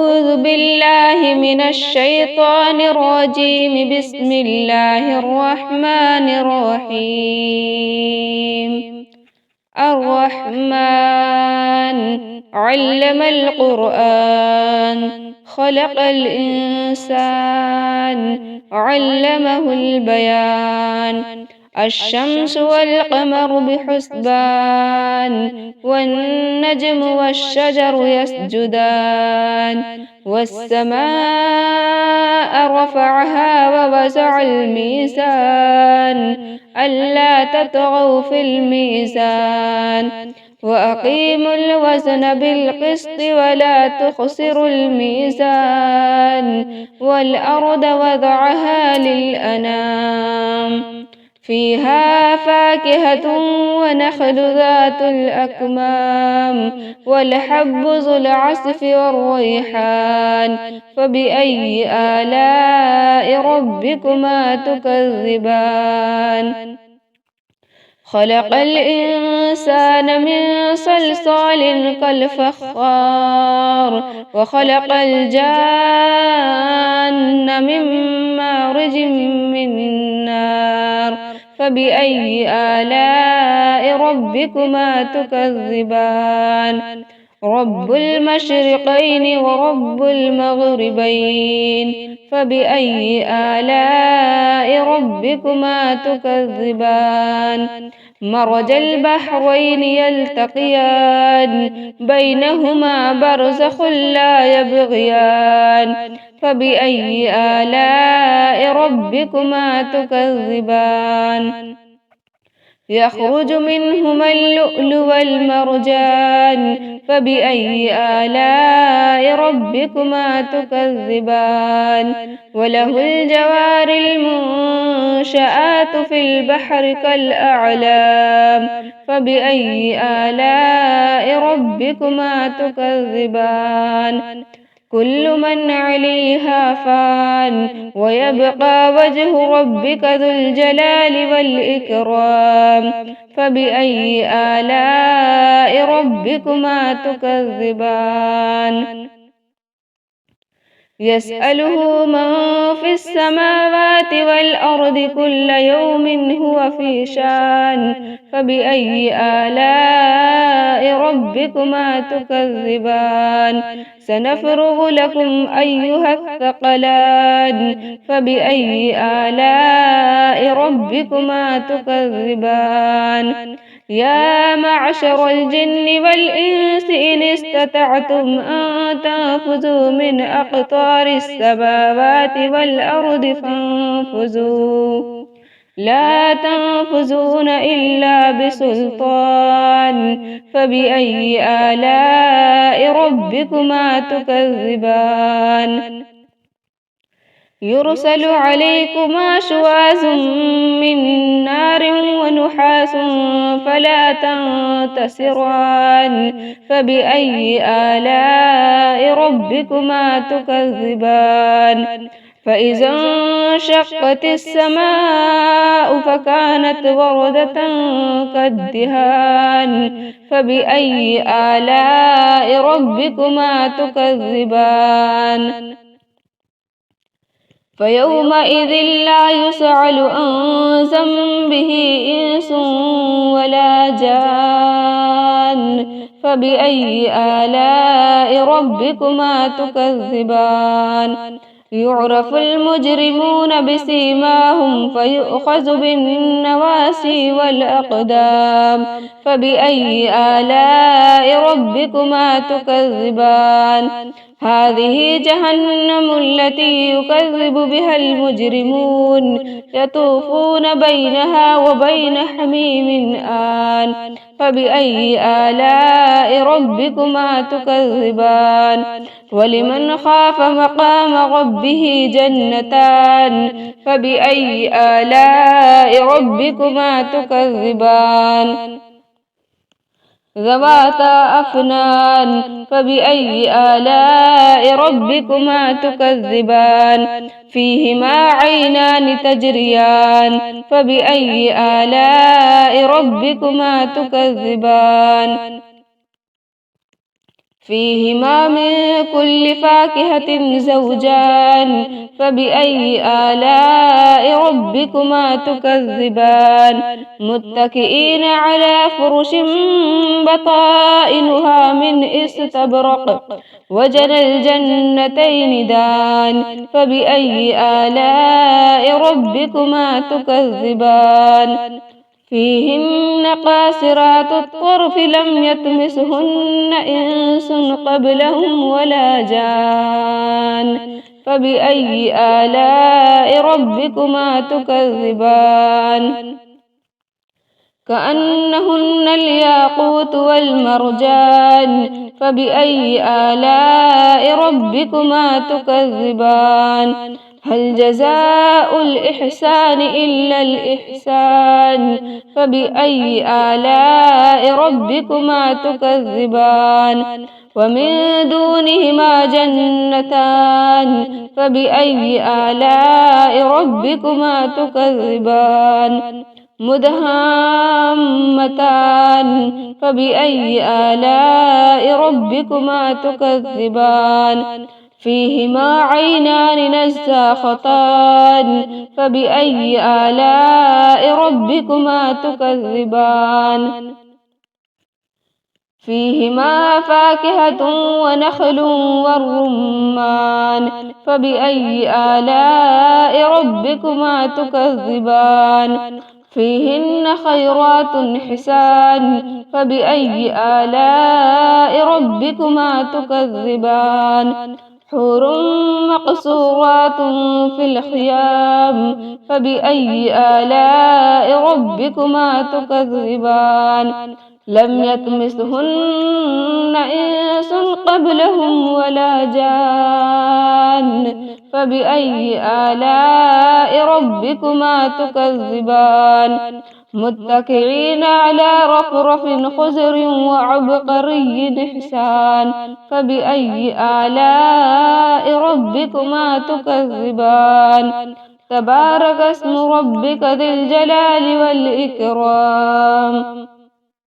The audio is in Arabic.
أعوذ بالله من الشيطان الرجيم. بسم الله الرحمن الرحيم. الرحمن علم القرآن، خلق الإنسان، علمه البيان. الشمس والقمر بحسبان، والنجم والشجر يسجدان. والسماء رفعها ووضع الميزان، ألا تطغوا في الميزان، وأقيموا الوزن بالقسط ولا تخسروا الميزان. والأرض وضعها للأنام، فيها فاكهة ونخل ذات الأكمام، والحب ذو العصف والريحان. فبأي آلاء ربكما تكذبان؟ خلق الإنسان من صلصال كالفخار، وخلق الجان من مارج من نار. فبأي آلاء ربكما تكذبان؟ رب المشرقين ورب المغربين. فبأي آلاء ربكما تكذبان؟ مرج البحرين يلتقيان، بينهما برزخ لا يبغيان. فبأي آلاء ربكما تكذبان؟ يخرج منهما اللؤلؤ والمرجان. فبأي آلاء ربكما تكذبان؟ وله الجوار المنشآت في البحر كالأعلام. فبأي آلاء ربكما تكذبان؟ كل من عليها فان، ويبقى وجه ربك ذو الجلال والإكرام. فبأي آلاء ربكما تكذبان؟ يسأله من في السماوات والأرض كل يوم هو في شان. فبأي آلاء ربكما تكذبان؟ سنفرغ لكم أيها الثقلان. فبأي آلاء ربكما تكذبان؟ يا معشر الجن والإنس إن استطعتم أن تنفذوا من أقطار السماوات والأرض فانفذوا، لا تنفذون إلا بسلطان. فبأي آلاء ربكما تكذبان؟ يرسل عليكما شواظ من نار ونحاس فلا تنتصران. فبأي آلاء ربكما تكذبان؟ فإذا انشقت السماء فكانت وردة كالدهان. فبأي آلاء ربكما تكذبان؟ فيومئذ لا يسأل عن ذنبه إنس ولا جان. فبأي آلاء ربكما تكذبان؟ يعرف المجرمون بسيماهم فيؤخذ بالنواسي والأقدام. فبأي آلاء ربكما تكذبان؟ هذه جهنم التي يكذب بها المجرمون، يطوفون بينها وبين حميم آن. فبأي آلاء ربكما تكذبان؟ ولمن خاف مقام ربه جنتان. فبأي آلاء ربكما تكذبان؟ ذواتا أفنان. فبأي آلاء ربكما تكذبان؟ فيهما عينان تجريان. فبأي آلاء ربكما تكذبان؟ فيهما من كل فاكهة زوجان فبأي آلاء ربكما تكذبان متكئين على فرش بطائنها من استبرق وجنى الجنتين دان فبأي آلاء ربكما تكذبان فيهن قاصرات الطرف لم يطمسهن إنس قبلهم ولا جان فبأي آلاء ربكما تكذبان كأنهن الياقوت والمرجان فبأي آلاء ربكما تكذبان هل جزاء الإحسان إلا الإحسان فبأي آلاء ربكما تكذبان ومن دونهما جنتان فبأي آلاء ربكما تكذبان مدهامتان فبأي آلاء ربكما تكذبان فيهما عينان نزاختان فبأي آلاء ربكما تكذبان فيهما فاكهة ونخل والرمان فبأي آلاء ربكما تكذبان فيهن خيرات حسان فبأي آلاء ربكما تكذبان حور مقصورات في الخيام فبأي آلاء ربكما تكذبان لم يطمسهن إنس قبلهم ولا جان فبأي آلاء ربكما تكذبان متكئين على رفرف خضر وعبقري حسان فبأي آلاء ربكما تكذبان تبارك اسم ربك ذي الجلال والإكرام